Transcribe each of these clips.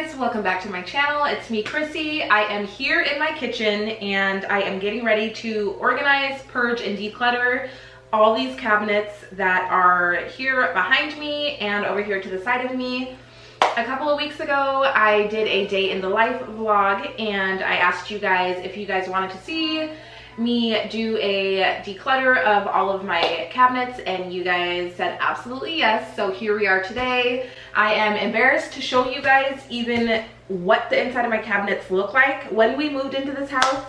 guys, welcome back to my channel. It's me, Crissy. I am here in my kitchen and I am getting ready to organize, purge, and declutter all these cabinets that are here behind me and over here to the side of me. A couple of weeks ago, I did a day in the life vlog and I asked you guys if you guys wanted to see me do a declutter of all of my cabinets, and you guys said absolutely yes. So here we are today. I am embarrassed to show you guys even what the inside of my cabinets look like. When we moved into this house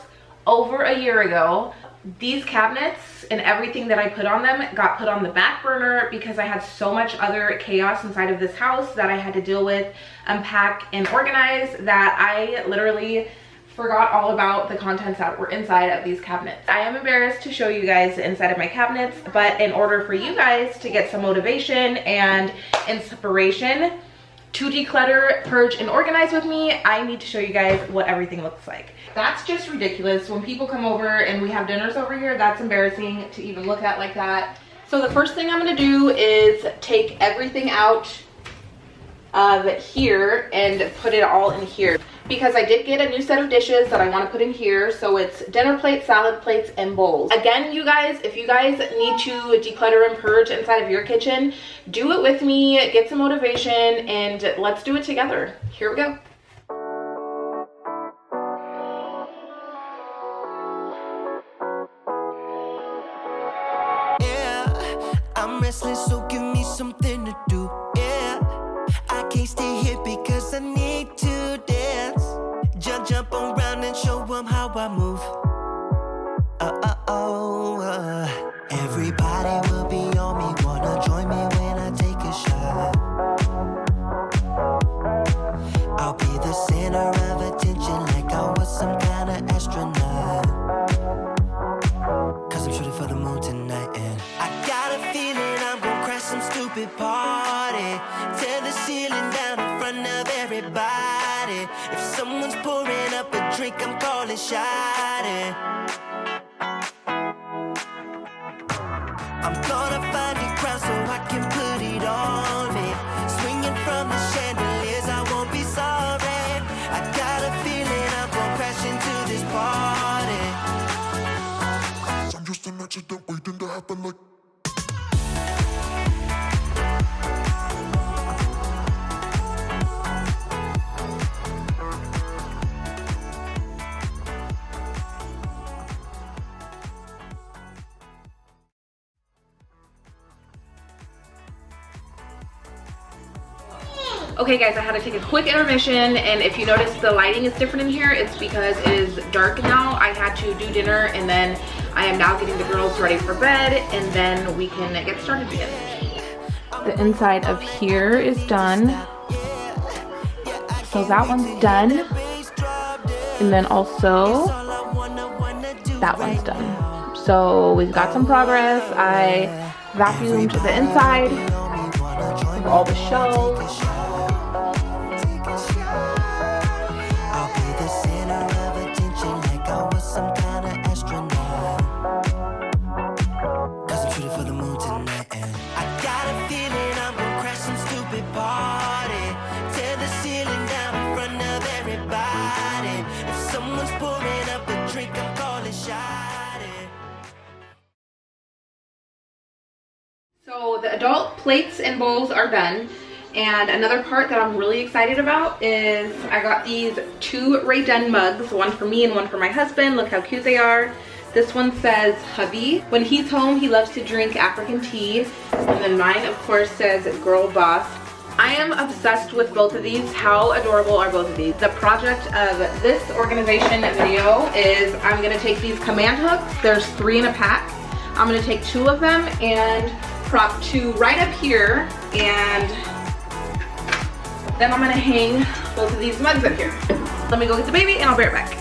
over a year ago, these cabinets and everything that I put on them got put on the back burner because I had so much other chaos inside of this house that I had to deal with, unpack, and organize that I literally forgot all about the contents that were inside of these cabinets. I am embarrassed to show you guys the inside of my cabinets, but in order for you guys to get some motivation and inspiration to declutter, purge, and organize with me, I need to show you guys what everything looks like. That's just ridiculous. When people come over and we have dinners over here, that's embarrassing to even look at like that. So the first thing I'm gonna do is take everything out of here and put it all in here, because I did get a new set of dishes that I want to put in here. So it's dinner plates, salad plates, and bowls. Again, you guys, if you guys need to declutter and purge inside of your kitchen, do it with me, get some motivation, and let's do it together. Here we go. Yeah, I'm restless, so give me something to do. Yeah, I can't stay here because I need to dance. Jump around and show them how I move. Everybody will be on me, wanna join me when I take a shot. I'll be the center of attention like I was some kind of astronaut. Cause I'm shooting for the moon tonight and I got a feeling I'm gonna crash some stupid party. Tear the ceiling down in front of everybody. If someone's pouring up a drink, I'm calling shawty. I'm gonna find a crowd so I can put it on me. Swinging from the chandeliers, I won't be sorry. I got a feeling I'm gonna crash into this party. I'm just an accident waiting to happen like. Okay guys, I had to take a quick intermission, and if you notice the lighting is different in here, it's because it is dark now. I had to do dinner and then I am now getting the girls ready for bed, and then we can get started again. The inside of here is done. So that one's done. And then also that one's done. So we've got some progress. I vacuumed the inside of all the shelves. So the adult plates and bowls are done, and another part that I'm really excited about is I got these two Ray Dunn mugs, one for me and one for my husband. Look how cute they are. This one says hubby. When he's home, he loves to drink African tea. And then mine, of course, says girl boss. I am obsessed with both of these. How adorable are both of these? The project of this organization video is I'm gonna take these command hooks. There's 3 in a pack. I'm gonna take 2 of them and prop 2 right up here, and then I'm gonna hang both of these mugs up here. Let me go get the baby and I'll be right back.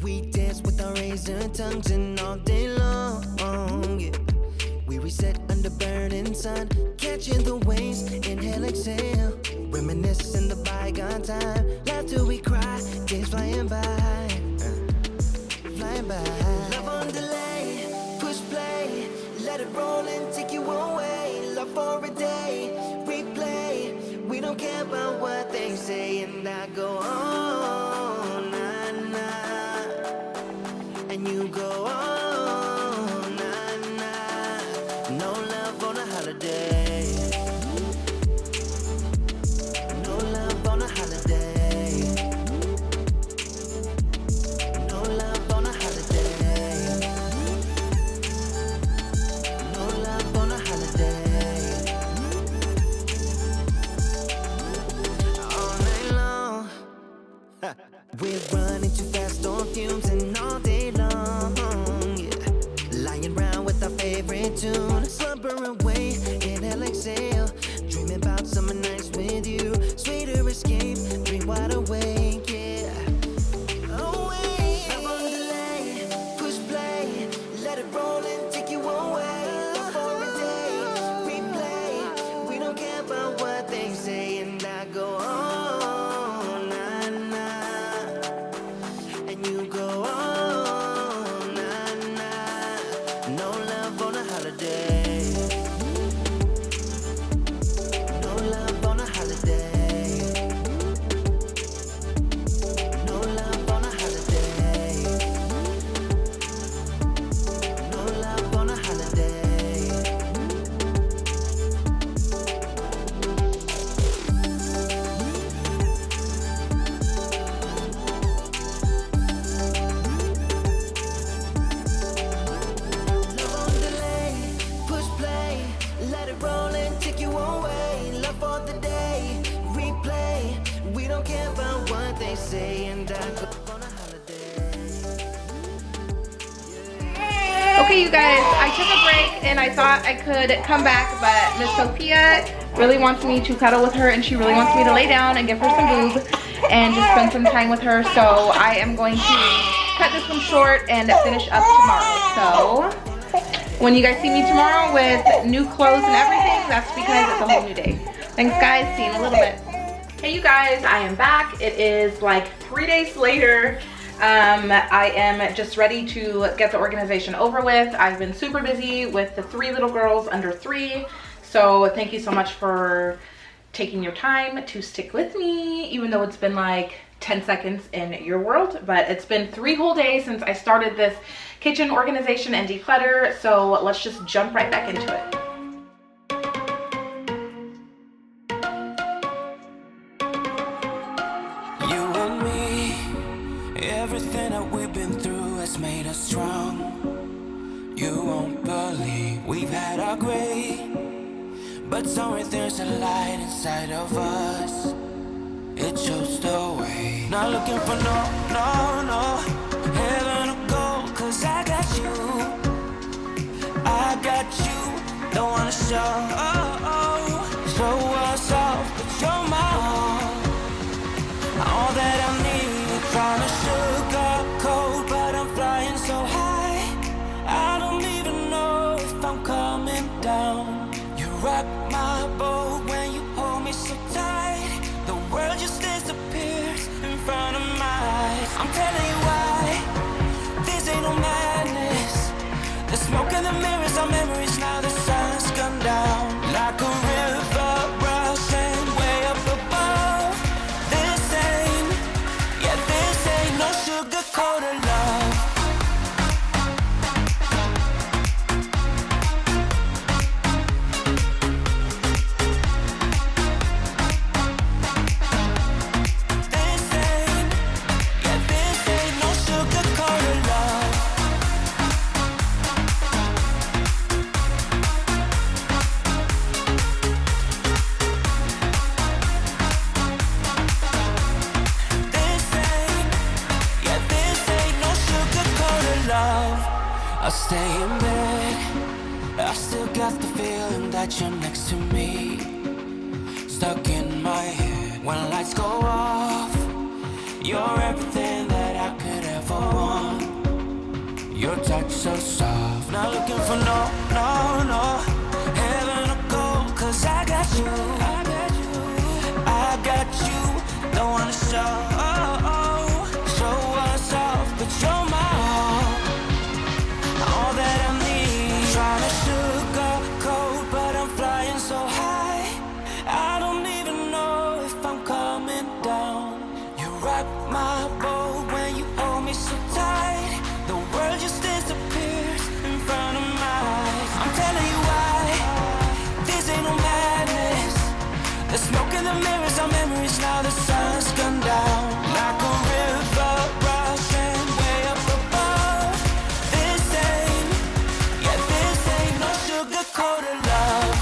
We dance with our razor tongues and all day long, yeah. We reset under burning sun, catching the waves, inhale, exhale. Reminisce in the bygone time, laugh till we cry, days flying by, flying by. Love on delay, push play, let it roll and take you away. Love for a day, replay. We don't care about what they say, and I go on, nah, nah, and you go on, nah, nah. No love on a holiday. No love on a holiday. No love on a holiday. No love on a holiday. All night long. We're running too fast on fumes and all day long, yeah. Lying around with our favorite tune, slumber away, inhale, exhale. Dreaming about summer nights with you, sweeter escape, dream wide awake, yeah. Away. Love on delay, push play, let it roll and take you away. Love for a day, replay. We don't care about what they say, and I go on, nah, nah, and you go on, nah, nah. No love on a holiday. No love on a holiday. No love on a holiday. No love on a holiday. Love on delay, push play, let it roll and take you away. Love for the day, replay. We don't care about what they say, and I go on a holiday. Okay, you guys, I took a break and I thought I could come back, but Miss Sophia really wants me to cuddle with her and she really wants me to lay down and give her some boob and just spend some time with her. So I am going to cut this one short and finish up tomorrow. So when you guys see me tomorrow with new clothes and everything, that's because it's a whole new day. Thanks guys, see you in a little bit. Hey you guys, I am back. It is like 3 days later. I am just ready to get the organization over with. I've been super busy with the 3 little girls under 3. So thank you so much for taking your time to stick with me, even though it's been like 10 seconds in your world. But it's been 3 whole days since I started this kitchen organization and declutter. So let's just jump right back into it. You and me, everything that we've been through has made us strong. You won't believe we've had our gray, but somewhere there's a light inside of us. It shows the way. Not looking for no heaven or gold, 'cause I got you. I got you. Don't wanna show us off, but you're my all that I need. Trying to sugarcoat, but I'm flying so high. I don't even know if I'm coming down. You rock my boat when you hold me so tight. The world just disappears in front of my eyes. I'm telling you why, this ain't no madness. The smoke in the mirrors are memories. Now the sun's gone down like a river rushing way up above. This ain't no sugar-coated love. This ain't no sugar-coated love. This ain't no sugar-coated love. I stay in bed, I still got the feeling that you're next to me. Stuck in my head when lights go off. You're everything that I could ever want. Your touch so soft. Not looking for no heaven or gold, 'cause I got you. I got you. Don't wanna show us off, but you're my all that I need. Trying to sugarcoat, but I'm flying so high. I don't even know if I'm coming down. You rock my boat when you hold me so tight. The world just disappears in front of my eyes. I'm telling you why, this ain't no madness. The smoke in the mirrors are memories, now the sun's gone down. Like a river rushing way up above. This ain't no sugar-coated love.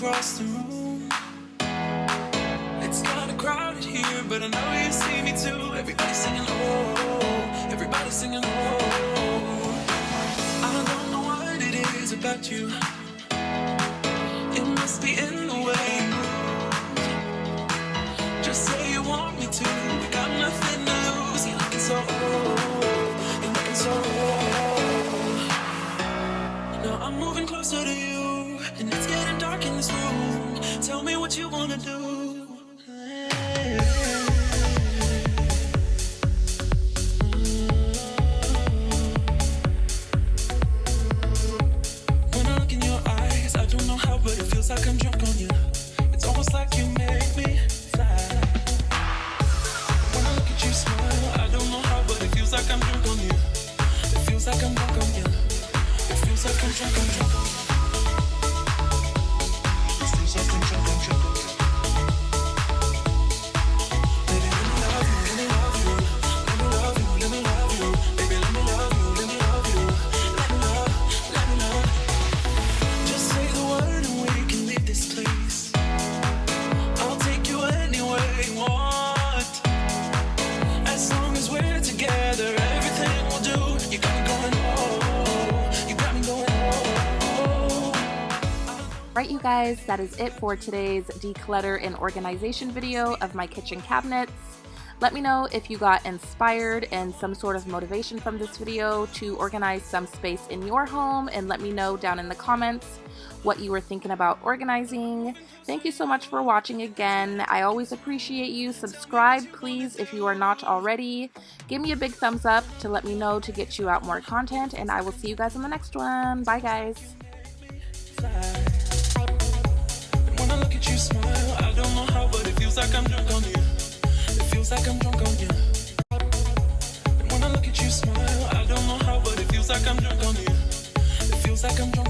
Across the room, it's kinda crowded here, but I know you see me too. Everybody's singing oh, everybody's singing oh. I don't know what it is about you. It must be in the way you move. Just say you want me to. We got nothing to lose. You're looking so you're looking so now I'm moving closer to you, and it's getting dark in this room. Tell me what you wanna do. When I look in your eyes, I don't know how, but it feels like I'm drunk on you. It's almost like you make me fly. When I look at you smile, I don't know how, but it feels like I'm drunk on you. It feels like I'm drunk on you. It feels like I'm drunk on you. Right, you guys, that is it for today's declutter and organization video of my kitchen cabinets. Let me know if you got inspired and some sort of motivation from this video to organize some space in your home, and let me know down in the comments what you were thinking about organizing. Thank you so much for watching again. I always appreciate you. Subscribe, please, if you are not already. Give me a big thumbs up to let me know to get you out more content, and I will see you guys in the next one. Bye, guys. When I look at you smile, I don't know how, but it feels like I'm drunk on you. It feels like I'm drunk on you. When I look at you smile, I don't know how, but it feels like I'm drunk on you. It feels like I'm drunk